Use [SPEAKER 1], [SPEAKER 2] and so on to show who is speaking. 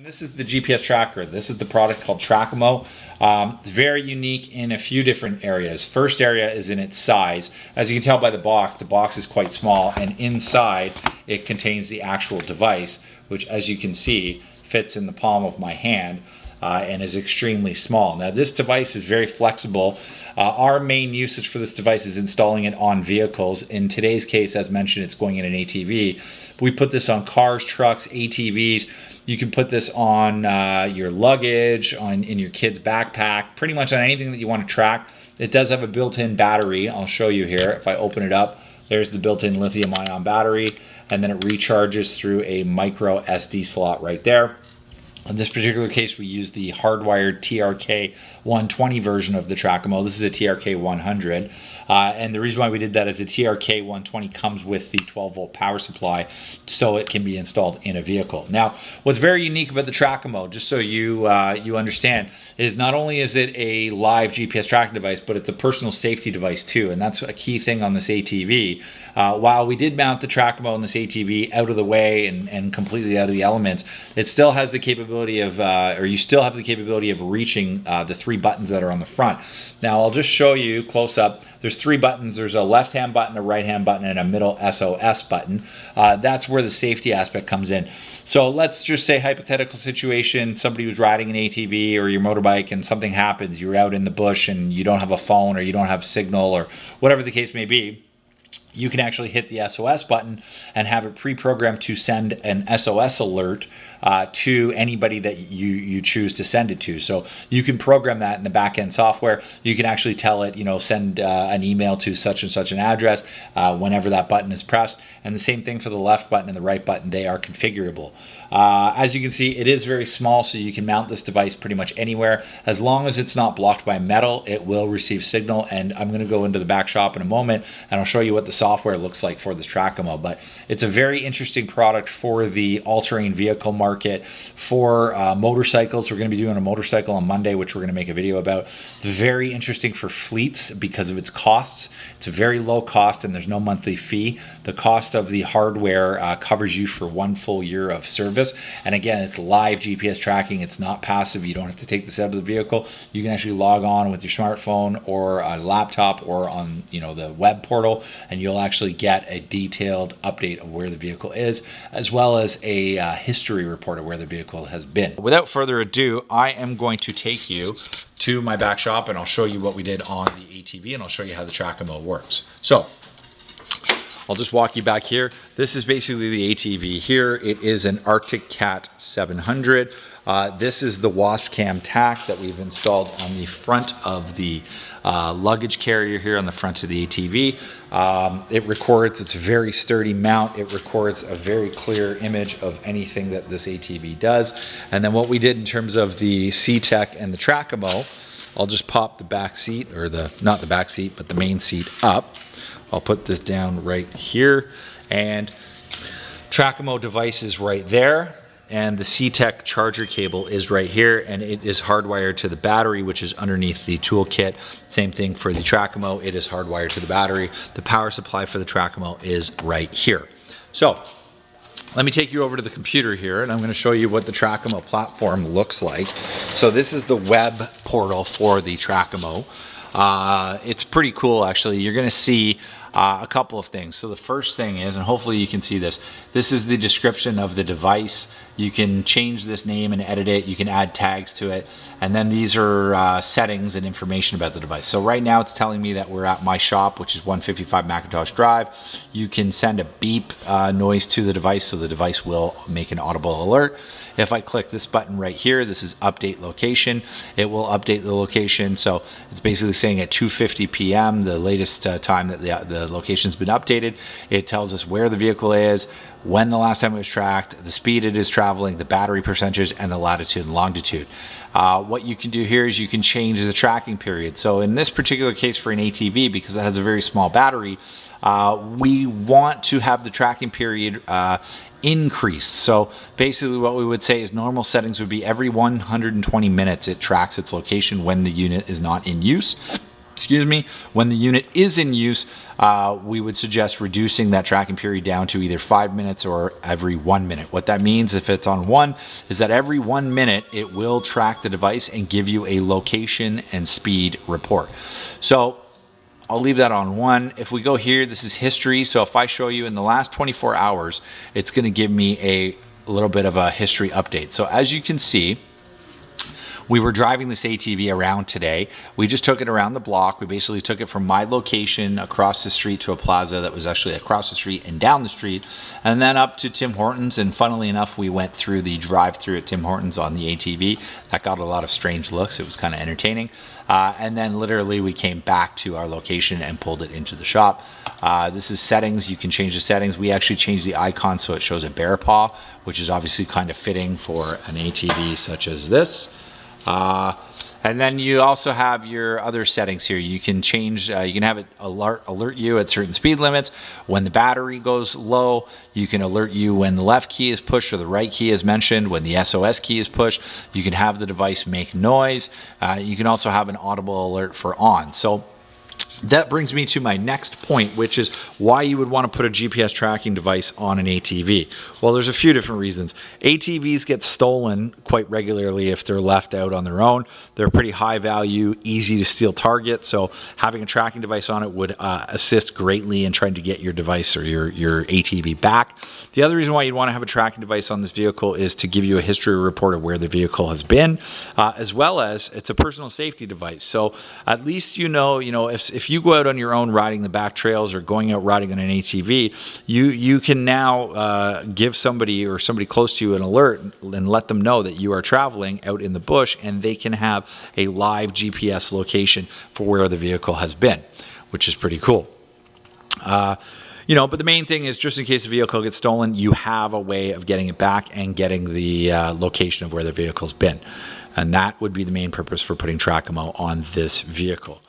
[SPEAKER 1] This is the GPS tracker. This is the product called Trackimo. It's very unique in a few different areas. First area is in its size. As you can tell by the box is quite small, and inside it contains the actual device, which, as you can see, fits in the palm of my hand and is extremely small. Now, this device is very flexible. Our main usage for this device is installing it on vehicles. In today's case, as mentioned, it's going in an ATV. We put this on cars, trucks, ATVs. You can put this on your luggage, in your kid's backpack, pretty much on anything that you want to track. It does have a built-in battery. I'll show you here. If I open it up, there's the built-in lithium-ion battery, and then it recharges through a micro SD slot right there. In this particular case, we use the hardwired TRK 120 version of the Trackimo. This is a TRK 100. And the reason why we did that is the TRK 120 comes with the 12-volt power supply, so it can be installed in a vehicle. Now, what's very unique about the Trackimo, just so you understand, is not only is it a live GPS tracking device, but it's a personal safety device too, and that's a key thing on this ATV. While we did mount the Trackimo on this ATV out of the way and completely out of the elements, it still has the capability of, or you still have the capability of reaching the 3 buttons that are on the front. Now, I'll just show you close up. There's 3 buttons. There's a left-hand button, a right-hand button, and a middle SOS button. That's where the safety aspect comes in. So let's just say, hypothetical situation, somebody was riding an ATV or your motorbike and something happens. You're out in the bush and you don't have a phone or you don't have signal or whatever the case may be. You can actually hit the SOS button and have it pre-programmed to send an SOS alert to anybody that you choose to send it to. So you can program that in the back-end software. You can actually tell it, send an email to such and such an address whenever that button is pressed. And the same thing for the left button and the right button. They are configurable. As you can see, it is very small, so you can mount this device pretty much anywhere. As long as it's not blocked by metal, it will receive signal. And I'm going to go into the back shop in a moment, and I'll show you what the software looks like for this Trackimo. But it's a very interesting product for the all-terrain vehicle market, for motorcycles. We're going to be doing a motorcycle on Monday, which we're going to make a video about. It's very interesting for fleets because of its costs. It's a very low cost, and there's no monthly fee. The cost of the hardware covers you for 1 full year of service. And again, it's live GPS tracking. It's not passive. You don't have to take this out of the vehicle. You can actually log on with your smartphone or a laptop or on the web portal, and you'll actually get a detailed update of where the vehicle is, as well as a history report of where the vehicle has been. Without further ado, I am going to take you to my back shop, and I'll show you what we did on the ATV, and I'll show you how the Trackimo works. So I'll just walk you back here. This is basically the ATV here. It is an Arctic Cat 700. This is the wasp cam tack that we've installed on the front of the luggage carrier here on the front of the ATV. It records, it's a very sturdy mount. It records a very clear image of anything that this ATV does. And then what we did in terms of the C-Tech and the Trackimo, I'll just pop the back seat, or not the back seat, but the main seat up. I'll put this down right here, and Trackimo device is right there, and the C-Tech charger cable is right here, and it is hardwired to the battery, which is underneath the toolkit. Same thing for the Trackimo, it is hardwired to the battery. The power supply for the Trackimo is right here. So let me take you over to the computer here, and I'm going to show you what the Trackimo platform looks like. So this is the web portal for the Trackimo. It's pretty cool, actually. You're going to see a couple of things. So the first thing is, and hopefully you can see this, this is the description of the device. You can change this name and edit it. You can add tags to it. And then these are settings and information about the device. So right now it's telling me that we're at my shop, which is 155 Macintosh Drive. You can send a beep noise to the device, so the device will make an audible alert. If I click this button right here, this is update location. It will update the location. So it's basically saying at 2:50 p.m., the latest time that the location's been updated. It tells us where the vehicle is, when the last time it was tracked, the speed it is traveling, the battery percentage, and the latitude and longitude. What you can do here is you can change the tracking period. So in this particular case for an ATV, because it has a very small battery, we want to have the tracking period increased. So basically what we would say is normal settings would be every 120 minutes it tracks its location when the unit is not in use. excuse me, when the unit is in use, we would suggest reducing that tracking period down to either 5 minutes or every 1 minute. What that means, if it's on 1, is that every 1 minute it will track the device and give you a location and speed report. So I'll leave that on 1. If we go here, this is history. So if I show you in the last 24 hours, it's going to give me a little bit of a history update. So as you can see, we were driving this ATV around today. We just took it around the block. We basically took it from my location across the street to a plaza that was actually across the street and down the street, and then up to Tim Hortons. And funnily enough, we went through the drive-through at Tim Hortons on the ATV. That got a lot of strange looks. It was kind of entertaining. And then literally we came back to our location and pulled it into the shop. This is settings. You can change the settings. We actually changed the icon so it shows a bear paw, which is obviously kind of fitting for an ATV such as this. And then you also have your other settings here. You can change, you can have it alert you at certain speed limits. When the battery goes low, you can alert you when the left key is pushed or the right key is mentioned. When the SOS key is pushed, you can have the device make noise. You can also have an audible alert for on. So that brings me to my next point, which is why you would want to put a GPS tracking device on an ATV. Well, there's a few different reasons. ATVs get stolen quite regularly if they're left out on their own. They're pretty high value, easy to steal target, so having a tracking device on it would assist greatly in trying to get your device or your ATV back. The other reason why you'd want to have a tracking device on this vehicle is to give you a history report of where the vehicle has been, as well as it's a personal safety device. So at least you know if you go out on your own riding the back trails or going out riding on an ATV, you can now give somebody or somebody close to you an alert and let them know that you are traveling out in the bush, and they can have a live GPS location for where the vehicle has been, which is pretty cool. But the main thing is, just in case the vehicle gets stolen, you have a way of getting it back and getting the location of where the vehicle's been. And that would be the main purpose for putting Trackimo on this vehicle.